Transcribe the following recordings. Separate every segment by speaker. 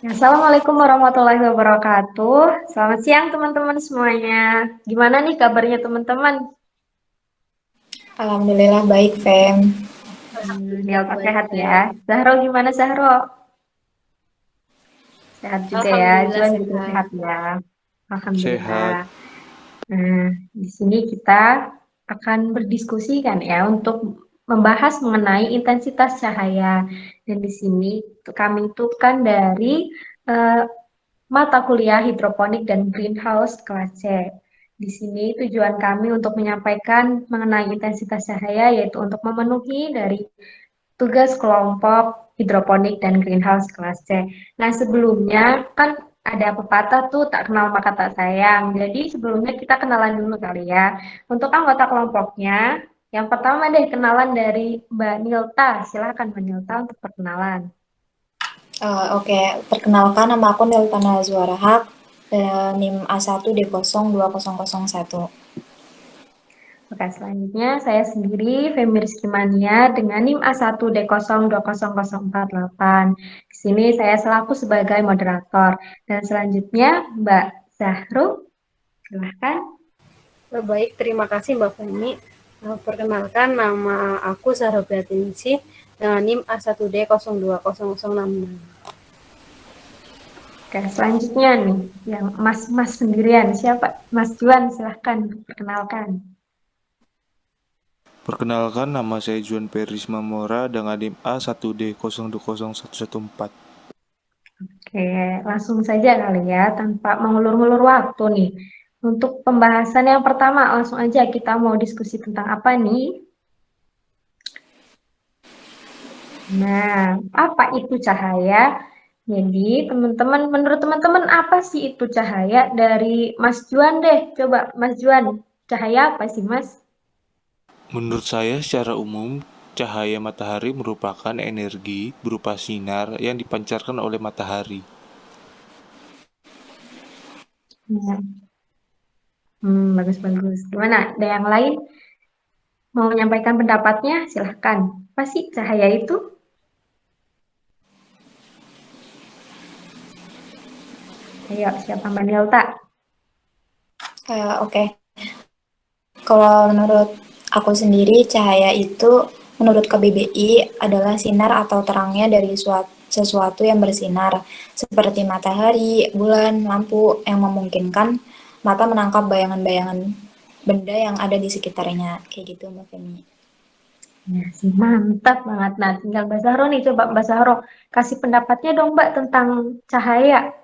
Speaker 1: Assalamualaikum warahmatullahi wabarakatuh. Selamat siang teman-teman semuanya. Gimana nih kabarnya teman-teman?
Speaker 2: Alhamdulillah baik, Fem.
Speaker 1: Dia
Speaker 3: Alhamdulillah baik,
Speaker 1: sehat ya.
Speaker 3: Fem.
Speaker 1: Zahro gimana Zahro? Sehat juga ya.
Speaker 3: Alhamdulillah
Speaker 1: Juan juga
Speaker 3: sehat.
Speaker 1: sehat ya. Alhamdulillah.
Speaker 4: Sehat.
Speaker 1: Nah, di sini kita akan berdiskusi kan ya untuk membahas mengenai intensitas cahaya. Dan di sini kami itu kan dari eh, mata kuliah hidroponik dan greenhouse kelas C. Di sini tujuan kami untuk menyampaikan mengenai intensitas cahaya yaitu untuk memenuhi dari tugas kelompok hidroponik dan greenhouse kelas C. Nah, sebelumnya kan ada pepatah tuh tak kenal maka tak sayang. Jadi sebelumnya kita kenalan dulu kali ya. Untuk anggota kelompoknya, yang pertama deh kenalan dari Mbak Nilta. Silakan Mbak Nilta untuk perkenalan.
Speaker 2: Oke, perkenalkan nama aku Niltana Zuarahak, NIM A1D02001.
Speaker 1: Oke, selanjutnya saya sendiri Femi Rizky Mania dengan NIM A1D0200048. Di sini saya selaku sebagai moderator. Dan selanjutnya Mbak Zahro, silahkan.
Speaker 3: Baik, terima kasih Mbak Femi. Perkenalkan, nama aku Zahra Beatinsi dengan NIM A1D0200066.
Speaker 1: Oke, selanjutnya nih, yang Mas sendirian. Siapa? Mas Juan, silahkan perkenalkan.
Speaker 4: Perkenalkan, nama saya Juan Peris Mamora dengan NIM A1D020114.
Speaker 1: Oke, langsung saja kali ya, tanpa mengulur-ngulur waktu nih. Untuk pembahasan yang pertama, langsung aja kita mau diskusi tentang apa nih? Nah, apa itu cahaya? Jadi, teman-teman, menurut teman-teman apa sih itu cahaya? Dari Mas Juan deh, coba Mas Juan, cahaya apa sih Mas?
Speaker 4: Menurut saya secara umum, cahaya matahari merupakan energi berupa sinar yang dipancarkan oleh matahari.
Speaker 1: Nah, bagus-bagus. Gimana? Ada yang lain mau menyampaikan pendapatnya? Silahkan. Apa sih cahaya itu? Ayo, siapa Mbak Nilta?
Speaker 2: Oke, kalau menurut aku sendiri, cahaya itu menurut KBBI adalah sinar atau terangnya dari sesuatu yang bersinar, seperti matahari, bulan, lampu, yang memungkinkan mata menangkap bayangan-bayangan benda yang ada di sekitarnya. Kayak gitu, Mbak Femi.
Speaker 1: Ya sih, mantap banget. Nah, tinggal Mbak Zahro nih. Coba Mbak Zahro kasih pendapatnya dong Mbak tentang cahaya.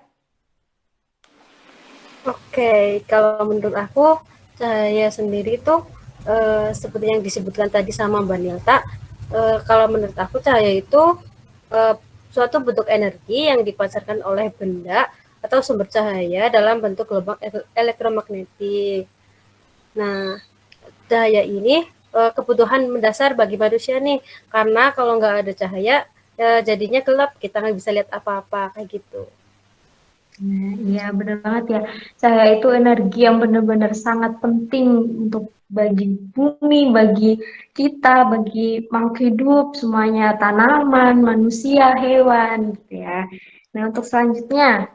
Speaker 3: Oke, kalau menurut aku, saya sendiri itu seperti yang disebutkan tadi sama Mbak Nilta, kalau menurut aku cahaya itu suatu bentuk energi yang dipancarkan oleh benda atau sumber cahaya dalam bentuk gelombang elektromagnetik. Nah, cahaya ini kebutuhan mendasar bagi manusia nih, karena kalau nggak ada cahaya, jadinya gelap, kita nggak bisa lihat apa-apa, kayak gitu.
Speaker 1: Nah, iya benar banget ya. Cahaya itu energi yang benar-benar sangat penting untuk bagi bumi, bagi kita, bagi makhluk hidup, semuanya tanaman, manusia, hewan, gitu ya. Nah, untuk selanjutnya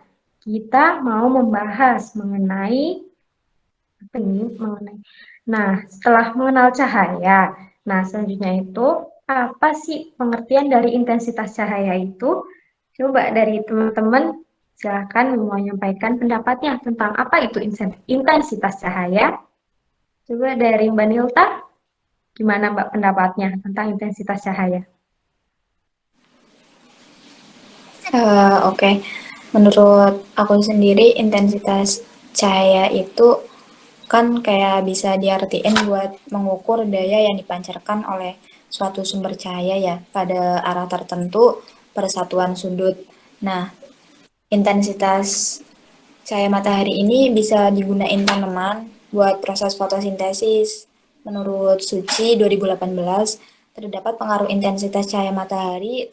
Speaker 1: kita mau membahas mengenai apa ini? Mengenai. Nah, setelah mengenal cahaya, nah selanjutnya itu apa sih pengertian dari intensitas cahaya itu? Coba dari teman-teman silakan mau menyampaikan pendapatnya tentang apa itu intensitas cahaya. Coba dari Mbak Nilta, gimana Mbak pendapatnya tentang intensitas cahaya?
Speaker 2: Oke, menurut aku sendiri intensitas cahaya itu kan kayak bisa diartiin buat mengukur daya yang dipancarkan oleh suatu sumber cahaya ya pada arah tertentu per satuan sudut. Nah, intensitas cahaya matahari ini bisa digunain tanaman buat proses fotosintesis. Menurut Suci 2018, terdapat pengaruh intensitas cahaya matahari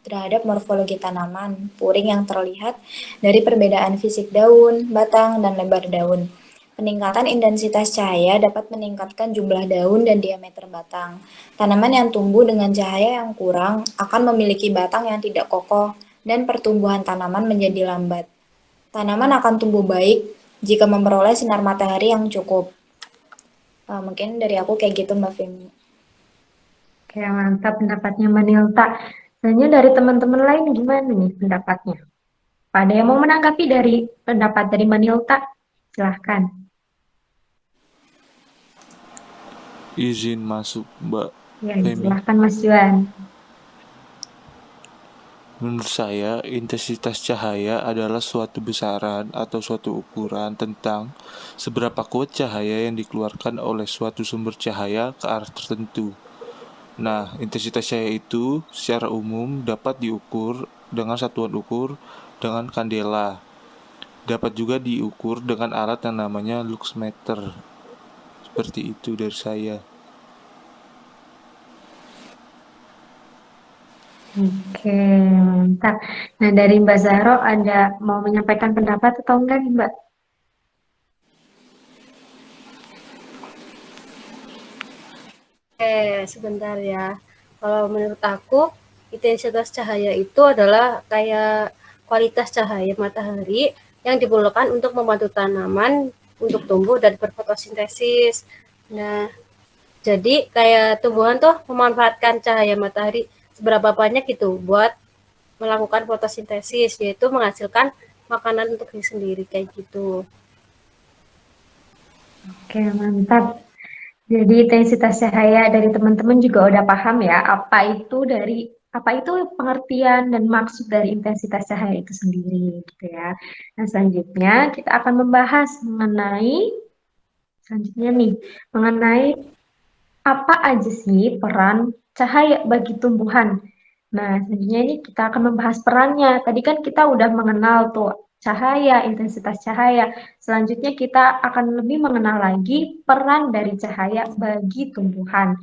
Speaker 2: terhadap morfologi tanaman, puring yang terlihat dari perbedaan fisik daun, batang, dan lebar daun. Peningkatan intensitas cahaya dapat meningkatkan jumlah daun dan diameter batang. Tanaman yang tumbuh dengan cahaya yang kurang akan memiliki batang yang tidak kokoh dan pertumbuhan tanaman menjadi lambat. Tanaman akan tumbuh baik jika memperoleh sinar matahari yang cukup. Mungkin dari aku kayak gitu Mbak Femi.
Speaker 1: Oke, mantap pendapatnya Mbak Nilta. Selanjutnya dari teman-teman lain gimana nih pendapatnya? Ada yang mau menanggapi dari pendapat dari Mbak Nilta? Silahkan.
Speaker 4: Izin masuk, Mbak
Speaker 1: Ya,
Speaker 4: Femi.
Speaker 1: silahkan Mas Juan.
Speaker 4: Menurut saya, intensitas cahaya adalah suatu besaran atau suatu ukuran tentang seberapa kuat cahaya yang dikeluarkan oleh suatu sumber cahaya ke arah tertentu. Nah, intensitas cahaya itu secara umum dapat diukur dengan satuan ukur dengan kandela. Dapat juga diukur dengan alat yang namanya luxmeter. Seperti itu dari saya.
Speaker 1: Oke, mantap. Nah, dari Mbak Zahro ada mau menyampaikan pendapat atau enggak nih, Mbak?
Speaker 3: Sebentar ya. Kalau menurut aku, intensitas cahaya itu adalah kayak kualitas cahaya matahari yang diperlukan untuk membantu tanaman untuk tumbuh dan berfotosintesis. Nah, jadi kayak tumbuhan tuh memanfaatkan cahaya matahari seberapa banyak gitu buat melakukan fotosintesis, yaitu menghasilkan makanan untuk diri sendiri kayak gitu.
Speaker 1: Oke, mantap. Jadi intensitas cahaya dari teman-teman juga udah paham ya, apa itu pengertian dan maksud dari intensitas cahaya itu sendiri gitu ya. Nah, selanjutnya kita akan membahas mengenai apa aja sih peran cahaya bagi tumbuhan. Nah, selanjutnya ini kita akan membahas perannya. Tadi kan kita udah mengenal tuh cahaya, intensitas cahaya. Selanjutnya kita akan lebih mengenal lagi peran dari cahaya bagi tumbuhan.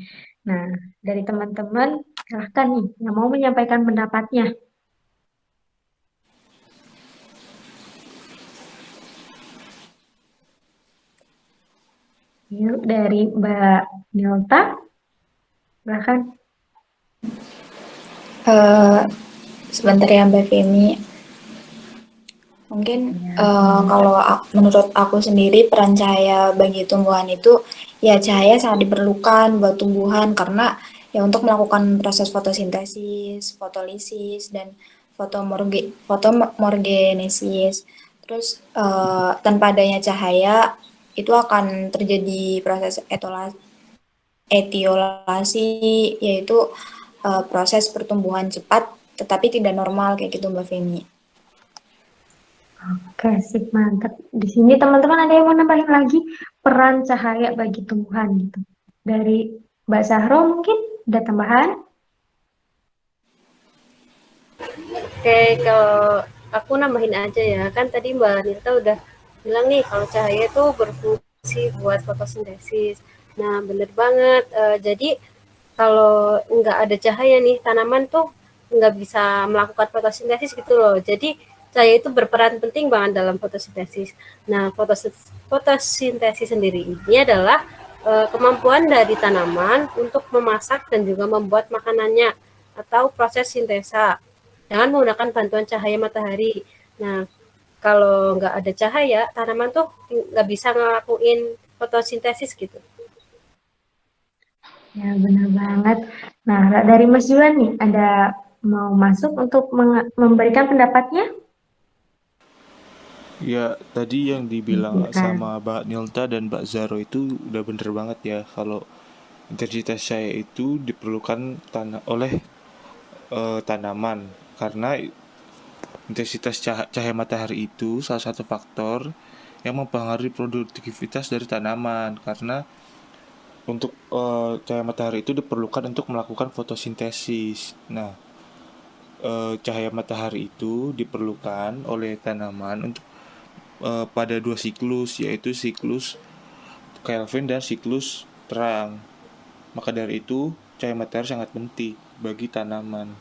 Speaker 1: Nah, dari teman-teman, silahkan nih yang mau menyampaikan pendapatnya. Yuk, dari Mbak Nilta, silahkan.
Speaker 2: Sebentar ya Mbak Femi. Mungkin kalau menurut aku sendiri peran cahaya bagi tumbuhan itu ya cahaya sangat diperlukan buat tumbuhan karena ya untuk melakukan proses fotosintesis, fotolisis dan fotomorgenesis. Terus tanpa adanya cahaya itu akan terjadi proses etiolasi yaitu proses pertumbuhan cepat tetapi tidak normal kayak gitu Mbak Femi.
Speaker 1: Oke, sip, mantap. Di sini teman-teman ada yang mau nambahin lagi peran cahaya bagi tumbuhan gitu. Dari Mbak Sahro mungkin ada tambahan?
Speaker 3: Oke, kalau aku nambahin aja ya, kan tadi Mbak Nirta udah bilang nih kalau cahaya itu berfungsi buat fotosintesis. Nah, bener banget. Jadi kalau nggak ada cahaya nih, tanaman tuh nggak bisa melakukan fotosintesis gitu loh. Jadi cahaya itu berperan penting banget dalam fotosintesis. Nah, fotosintesis sendiri ini adalah kemampuan dari tanaman untuk memasak dan juga membuat makanannya atau proses sintesa dengan menggunakan bantuan cahaya matahari. Nah, kalau nggak ada cahaya, tanaman tuh nggak bisa ngelakuin fotosintesis gitu.
Speaker 1: Ya, benar banget. Nah, dari Mas Juan nih, ada mau masuk untuk memberikan pendapatnya?
Speaker 4: Ya, tadi yang dibilang
Speaker 1: Silakan.
Speaker 4: sama Mbak Nilta dan Mbak Zaro itu udah bener banget ya. Kalau intensitas cahaya itu diperlukan oleh tanaman. Karena intensitas cahaya matahari itu salah satu faktor yang mempengaruhi produktivitas dari tanaman. Karena untuk cahaya matahari itu diperlukan untuk melakukan fotosintesis. Nah, cahaya matahari itu diperlukan oleh tanaman untuk pada dua siklus, yaitu siklus Kelvin dan siklus terang. Maka dari itu, cahaya matahari sangat penting bagi tanaman.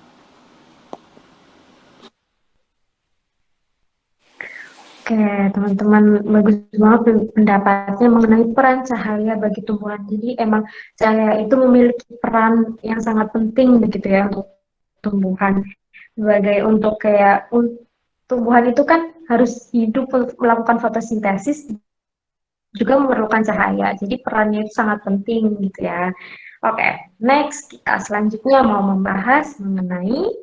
Speaker 1: Oke, teman-teman, bagus banget pendapatnya mengenai peran cahaya bagi tumbuhan. Jadi emang cahaya itu memiliki peran yang sangat penting begitu ya untuk tumbuhan. Sebagai untuk kayak tumbuhan itu kan harus hidup untuk melakukan fotosintesis juga memerlukan cahaya. Jadi perannya itu sangat penting gitu ya. Oke, next kita selanjutnya mau membahas mengenai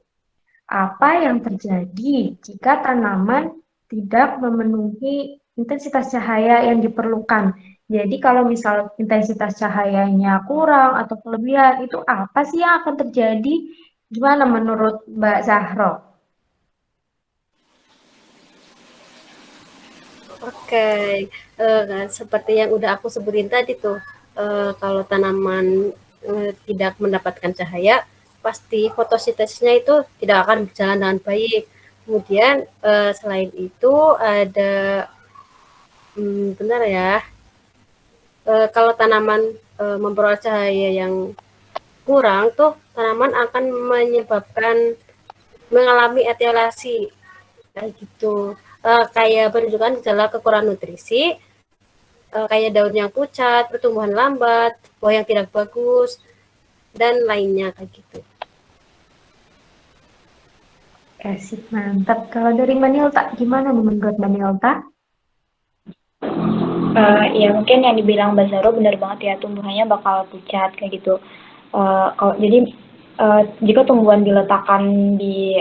Speaker 1: apa yang terjadi jika tanaman tidak memenuhi intensitas cahaya yang diperlukan. Jadi kalau misal intensitas cahayanya kurang atau kelebihan, itu apa sih yang akan terjadi? Gimana menurut Mbak Zahro?
Speaker 3: Oke, seperti yang udah aku sebutin tadi tuh, kalau tanaman tidak mendapatkan cahaya, pasti fotosintesisnya itu tidak akan berjalan dengan baik. Kemudian selain itu ada, bentar ya, kalau tanaman memperoleh cahaya yang kurang tuh, tanaman akan mengalami etiolasi kayak gitu. Kayak menunjukkan gejala kekurangan nutrisi, kayak daun yang pucat, pertumbuhan lambat, buah yang tidak bagus, dan lainnya kayak gitu.
Speaker 1: Kasih mantap. Kalau dari Mbak Nilta, gimana nih menurut Mbak Nilta?
Speaker 2: Ya mungkin yang dibilang Mbak Zaro benar banget ya, tumbuhannya bakal pucat kayak gitu. Jadi jika tumbuhan diletakkan di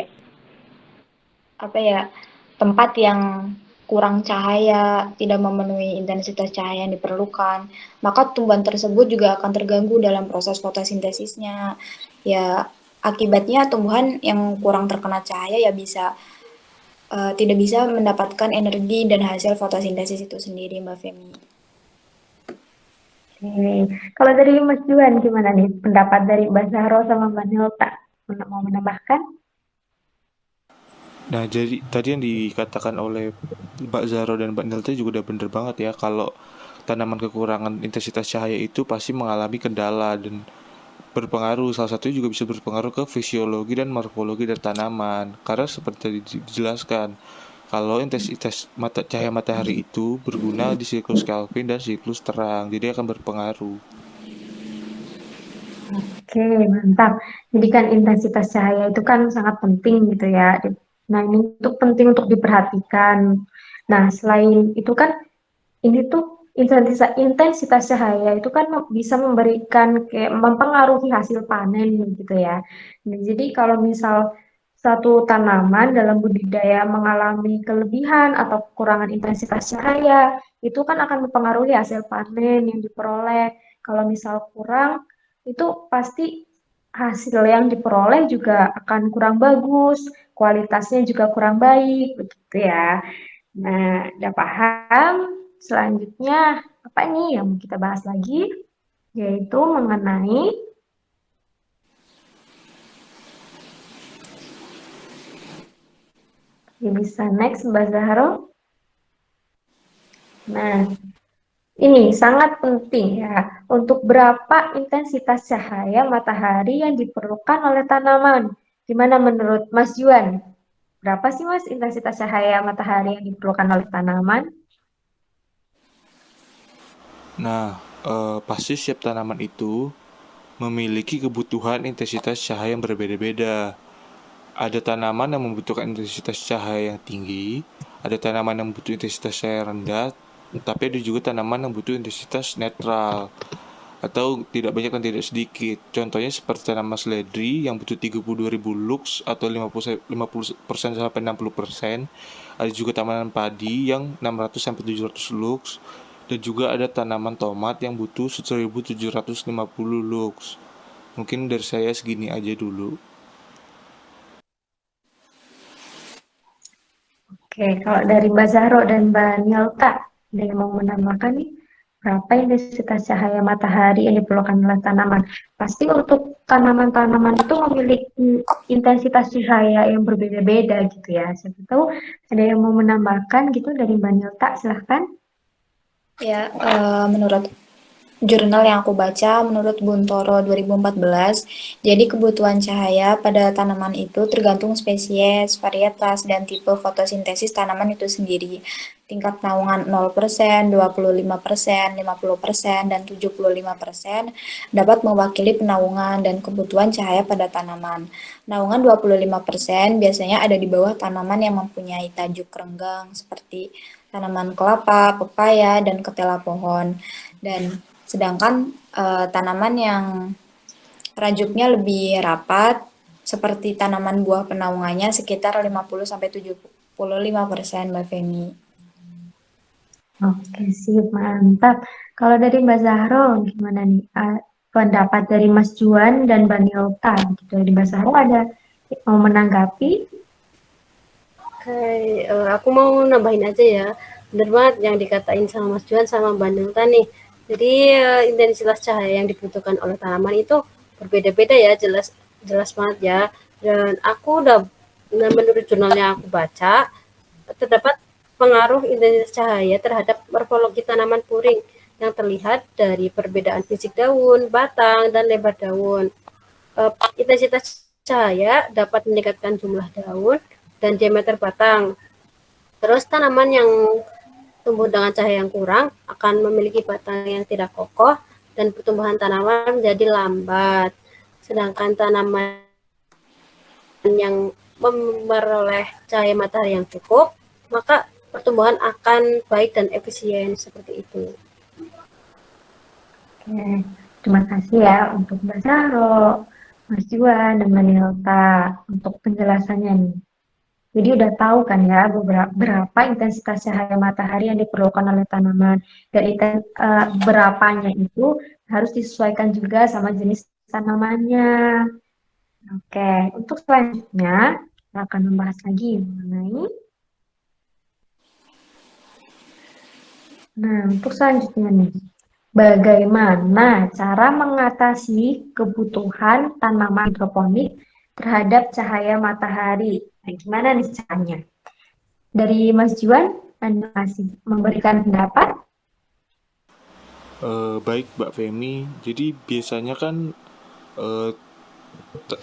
Speaker 2: apa ya, tempat yang kurang cahaya, tidak memenuhi intensitas cahaya yang diperlukan, maka tumbuhan tersebut juga akan terganggu dalam proses fotosintesisnya. Ya, akibatnya tumbuhan yang kurang terkena cahaya ya bisa tidak bisa mendapatkan energi dan hasil fotosintesis itu sendiri, Mbak Femi.
Speaker 1: Kalau dari Mas Juan gimana nih pendapat dari Mbak Zahro sama Mbak Nilta? Mau menambahkan?
Speaker 4: Nah, jadi tadi yang dikatakan oleh Mbak Zaro dan Mbak Nelta juga udah bener banget ya, kalau tanaman kekurangan intensitas cahaya itu pasti mengalami kendala dan berpengaruh. Salah satunya juga bisa berpengaruh ke fisiologi dan morfologi dari tanaman. Karena seperti tadi dijelaskan, kalau intensitas cahaya matahari itu berguna di siklus Kelvin dan siklus terang, jadi akan berpengaruh.
Speaker 1: Oke, mantap. Jadi kan intensitas cahaya itu kan sangat penting gitu ya. Nah, ini untuk penting untuk diperhatikan. Nah, selain itu kan ini tuh intensitas cahaya itu kan bisa memberikan kayak mempengaruhi hasil panen gitu ya. Nah, jadi kalau misal satu tanaman dalam budidaya mengalami kelebihan atau kekurangan intensitas cahaya, itu kan akan mempengaruhi hasil panen yang diperoleh. Kalau misal kurang, itu pasti hasil yang diperoleh juga akan kurang bagus, kualitasnya juga kurang baik, begitu ya. Nah, udah paham? Selanjutnya, apa nih yang mau kita bahas lagi? Yaitu mengenai ya bisa next Mbak Zahro. Nah, ini sangat penting ya. Untuk berapa intensitas cahaya matahari yang diperlukan oleh tanaman? Gimana menurut Mas Juan? Berapa sih Mas intensitas cahaya matahari yang diperlukan oleh tanaman?
Speaker 4: Nah, pasti setiap tanaman itu memiliki kebutuhan intensitas cahaya yang berbeda-beda. Ada tanaman yang membutuhkan intensitas cahaya yang tinggi, ada tanaman yang membutuhkan intensitas cahaya rendah, tapi ada juga tanaman yang butuh intensitas netral atau tidak banyak dan tidak sedikit. Contohnya seperti tanaman seledri yang butuh 32.000 lux atau 50% sampai 60%. Ada juga tanaman padi yang 600 sampai 700 lux, dan juga ada tanaman tomat yang butuh 1750 lux. Mungkin dari saya segini aja dulu.
Speaker 1: Oke, kalau dari Mbak Zahro dan Mbak Nilta, ada yang mau menambahkan nih? Berapa intensitas cahaya matahari yang diperlukan oleh tanaman? Pasti untuk tanaman-tanaman itu memiliki intensitas cahaya yang berbeda-beda gitu ya. Siapa tahu ada yang mau menambahkan gitu dari Mbak Nilta, silahkan.
Speaker 2: Ya, menurut jurnal yang aku baca menurut Buntoro 2014, jadi kebutuhan cahaya pada tanaman itu tergantung spesies, varietas, dan tipe fotosintesis tanaman itu sendiri. Tingkat naungan 0%, 25%, 50%, dan 75% dapat mewakili penaungan dan kebutuhan cahaya pada tanaman. Naungan 25% biasanya ada di bawah tanaman yang mempunyai tajuk renggang seperti tanaman kelapa, pepaya, dan ketela pohon. Dan sedangkan tanaman yang rajuknya lebih rapat seperti tanaman buah penaungannya sekitar 50-75% Mbak Femi.
Speaker 1: Oke, sip, mantap. Kalau dari Mbak Zahro, gimana nih pendapat dari Mas Juan dan Mbak Nilta? Gitu. Dari Mbak Zahro ada mau menanggapi?
Speaker 3: Oke, aku mau nambahin aja ya. Bener banget yang dikatain sama Mas Juan sama Mbak Nilta nih. Jadi intensitas cahaya yang dibutuhkan oleh tanaman itu berbeda-beda ya, jelas jelas banget ya. Dan aku udah menurut jurnal yang aku baca, terdapat pengaruh intensitas cahaya terhadap morfologi tanaman puring yang terlihat dari perbedaan fisik daun, batang, dan lebar daun. Intensitas cahaya dapat meningkatkan jumlah daun dan diameter batang. Terus tanaman yang tumbuh dengan cahaya yang kurang akan memiliki batang yang tidak kokoh dan pertumbuhan tanaman menjadi lambat. Sedangkan tanaman yang memperoleh cahaya matahari yang cukup, maka pertumbuhan akan baik dan efisien seperti itu.
Speaker 1: Oke, terima kasih ya untuk Mbak Zahro, Mas Juan, dan Mbak Nilta untuk penjelasannya nih. Jadi udah tahu kan ya berapa intensitas cahaya matahari yang diperlukan oleh tanaman. Dan berapanya itu harus disesuaikan juga sama jenis tanamannya. Oke, untuk selanjutnya kita akan membahas lagi mengenai. Nah, untuk selanjutnya nih, bagaimana cara mengatasi kebutuhan tanaman hidroponik terhadap cahaya matahari? Nah, gimana nih caranya? Dari Mas Juan, Anda masih memberikan pendapat?
Speaker 4: Baik Mbak Femi, jadi biasanya kan eh,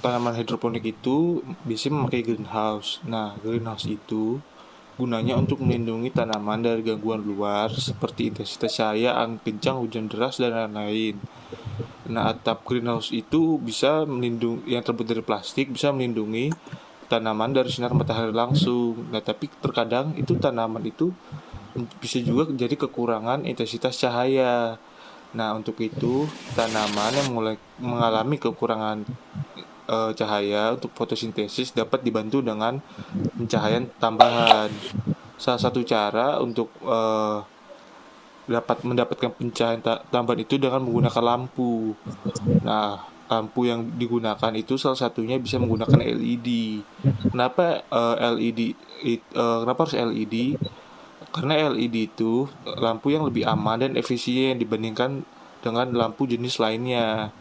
Speaker 4: tanaman hidroponik itu biasanya memakai greenhouse. Nah, greenhouse itu gunanya untuk melindungi tanaman dari gangguan luar seperti intensitas cahaya, angin kencang, hujan deras, dan lain-lain. Nah, atap greenhouse itu bisa melindungi, yang terbuat dari plastik, bisa melindungi tanaman dari sinar matahari langsung. Nah, tapi terkadang itu tanaman itu bisa juga jadi kekurangan intensitas cahaya. Nah, untuk itu tanaman yang mulai mengalami kekurangan cahaya untuk fotosintesis dapat dibantu dengan pencahayaan tambahan. Salah satu cara untuk dapat mendapatkan pencahayaan tambahan itu dengan menggunakan lampu. Nah, lampu yang digunakan itu salah satunya bisa menggunakan LED. Kenapa LED? Kenapa harus LED? Karena LED itu lampu yang lebih aman dan efisien dibandingkan dengan lampu jenis lainnya.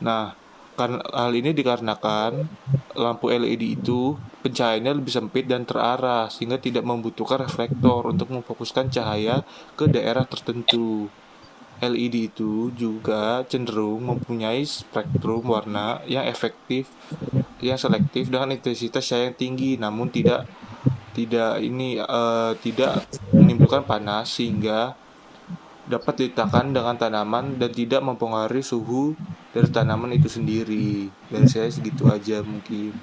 Speaker 4: Nah, hal ini dikarenakan lampu LED itu pencahayaannya lebih sempit dan terarah sehingga tidak membutuhkan reflektor untuk memfokuskan cahaya ke daerah tertentu. LED itu juga cenderung mempunyai spektrum warna yang efektif, yang selektif dengan intensitas cahaya yang tinggi, namun tidak menimbulkan panas sehingga dapat diletakkan dengan tanaman dan tidak mempengaruhi suhu dari tanaman itu sendiri. Dari saya segitu aja mungkin.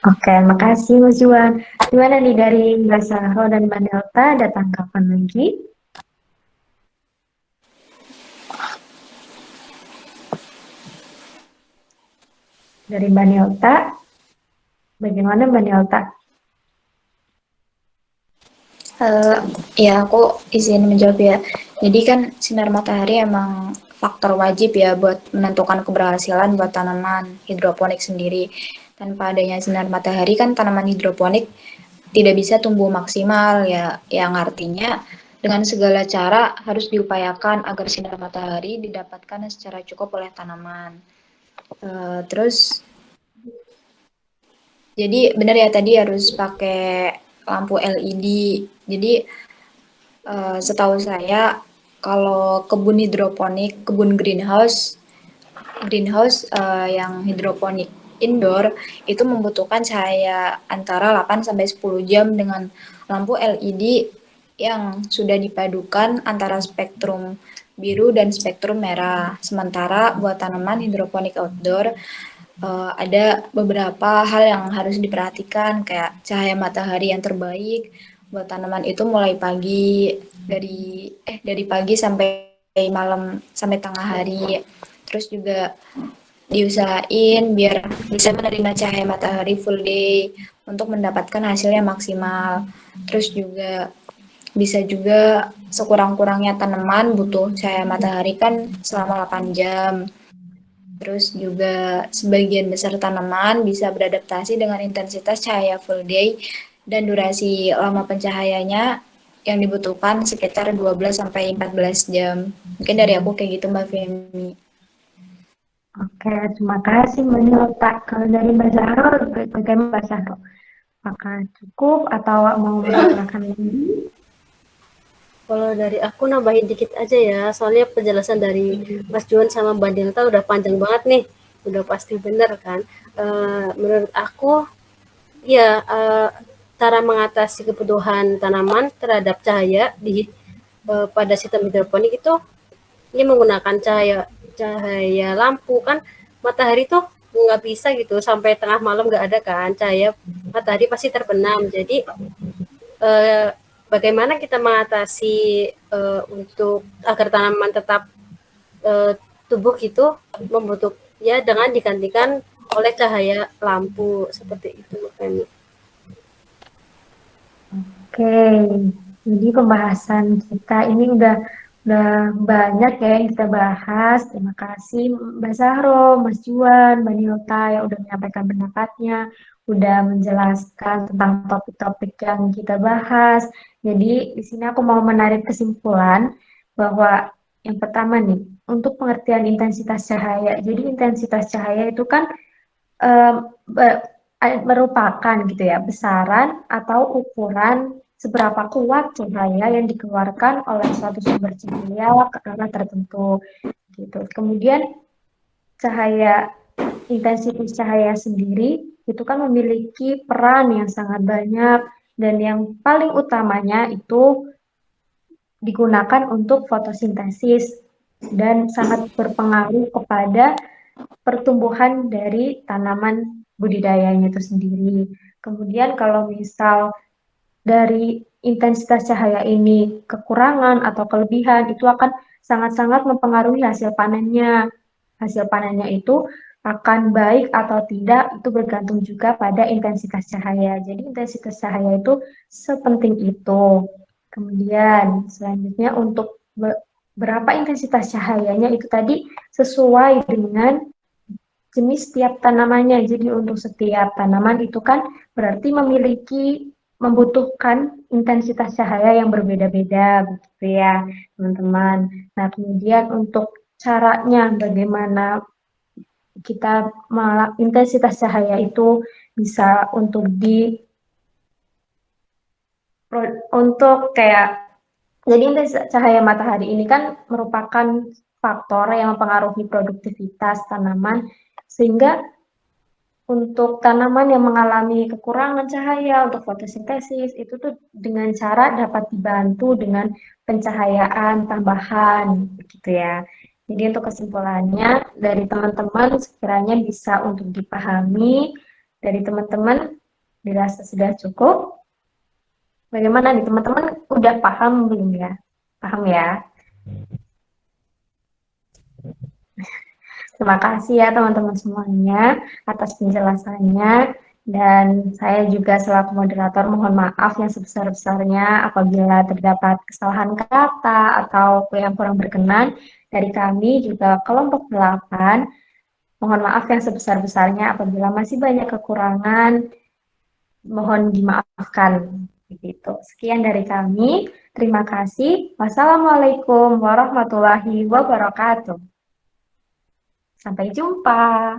Speaker 1: Oke, makasih Mas Juan. Gimana nih dari Mbak Sahro dan Mbak Delta, ada tanggapan lagi? Dari Mbak Delta, bagaimana Mbak Delta?
Speaker 2: Ya, aku izin menjawab ya. Jadi kan sinar matahari emang faktor wajib ya buat menentukan keberhasilan buat tanaman hidroponik sendiri. Tanpa adanya sinar matahari kan tanaman hidroponik tidak bisa tumbuh maksimal ya, yang artinya dengan segala cara harus diupayakan agar sinar matahari didapatkan secara cukup oleh tanaman. Terus jadi benar ya tadi harus pakai lampu LED. Jadi setahu saya kalau kebun hidroponik, kebun greenhouse yang hidroponik indoor itu membutuhkan cahaya antara 8 sampai 10 jam dengan lampu LED yang sudah dipadukan antara spektrum biru dan spektrum merah. Sementara buat tanaman hidroponik outdoor ada beberapa hal yang harus diperhatikan kayak cahaya matahari yang terbaik buat tanaman itu mulai pagi dari pagi sampai malam sampai tengah hari. Terus juga diusahain biar bisa menerima cahaya matahari full day untuk mendapatkan hasil yang maksimal. Terus juga bisa juga sekurang-kurangnya tanaman butuh cahaya matahari kan selama 8 jam. Terus juga sebagian besar tanaman bisa beradaptasi dengan intensitas cahaya full day dan durasi lama pencahayanya yang dibutuhkan sekitar 12 sampai 14 jam. Mungkin dari aku kayak gitu Mbak Femi.
Speaker 1: Oke, terima kasih Mbak Nilta. Kalau dari Mbak Zahro, bagaimana Mbak Zahro? Apakah cukup atau mau menambahkan lagi?
Speaker 3: Kalau dari aku nambahin dikit aja ya, soalnya penjelasan dari Mas Juan sama Mbak Delta udah panjang banget nih, udah pasti bener kan. Menurut aku, ya cara mengatasi kebutuhan tanaman terhadap cahaya pada sistem hidroponik itu ini menggunakan cahaya lampu kan, matahari tuh nggak bisa gitu sampai tengah malam nggak ada kan cahaya matahari pasti terbenam. Jadi bagaimana kita mengatasi untuk agar tanaman tetap tumbuh gitu membutuhkan ya dengan digantikan oleh cahaya lampu seperti itu.
Speaker 1: Oke, jadi pembahasan kita ini udah banyak ya yang kita bahas. Terima kasih Mbak Zahro, Mas Juan, Mbak Nilta yang udah menyampaikan pendapatnya, udah menjelaskan tentang topik-topik yang kita bahas. Jadi di sini aku mau menarik kesimpulan bahwa yang pertama nih, untuk pengertian intensitas cahaya. Jadi intensitas cahaya itu kan merupakan gitu ya besaran atau ukuran seberapa kuat cahaya yang dikeluarkan oleh suatu sumber cahaya ke arah tertentu gitu. Kemudian cahaya intensitas cahaya sendiri itu kan memiliki peran yang sangat banyak dan yang paling utamanya itu digunakan untuk fotosintesis dan sangat berpengaruh kepada pertumbuhan dari tanaman budidayanya itu sendiri. Kemudian kalau misal dari intensitas cahaya ini kekurangan atau kelebihan, itu akan sangat-sangat mempengaruhi hasil panennya. Hasil panennya itu akan baik atau tidak, itu bergantung juga pada intensitas cahaya. Jadi intensitas cahaya itu sepenting itu. Kemudian selanjutnya untuk berapa intensitas cahayanya itu tadi sesuai dengan jenis setiap tanamannya. Jadi untuk setiap tanaman itu kan berarti membutuhkan intensitas cahaya yang berbeda-beda begitu ya, teman-teman. Nah, kemudian untuk caranya bagaimana kita intensitas cahaya itu bisa untuk kayak jadi intensitas cahaya matahari ini kan merupakan faktor yang mempengaruhi produktivitas tanaman sehingga untuk tanaman yang mengalami kekurangan cahaya untuk fotosintesis itu tuh dengan cara dapat dibantu dengan pencahayaan tambahan gitu ya. Jadi untuk kesimpulannya dari teman-teman sekiranya bisa untuk dipahami dari teman-teman dirasa sudah cukup. Bagaimana nih teman-teman udah paham belum ya? Paham ya? Terima kasih ya teman-teman semuanya atas penjelasannya. Dan saya juga selaku moderator mohon maaf yang sebesar-besarnya apabila terdapat kesalahan kata atau yang kurang berkenan dari kami juga kelompok 8. Mohon maaf yang sebesar-besarnya apabila masih banyak kekurangan, mohon dimaafkan. Begitu. Sekian dari kami. Terima kasih. Wassalamualaikum warahmatullahi wabarakatuh. Sampai jumpa.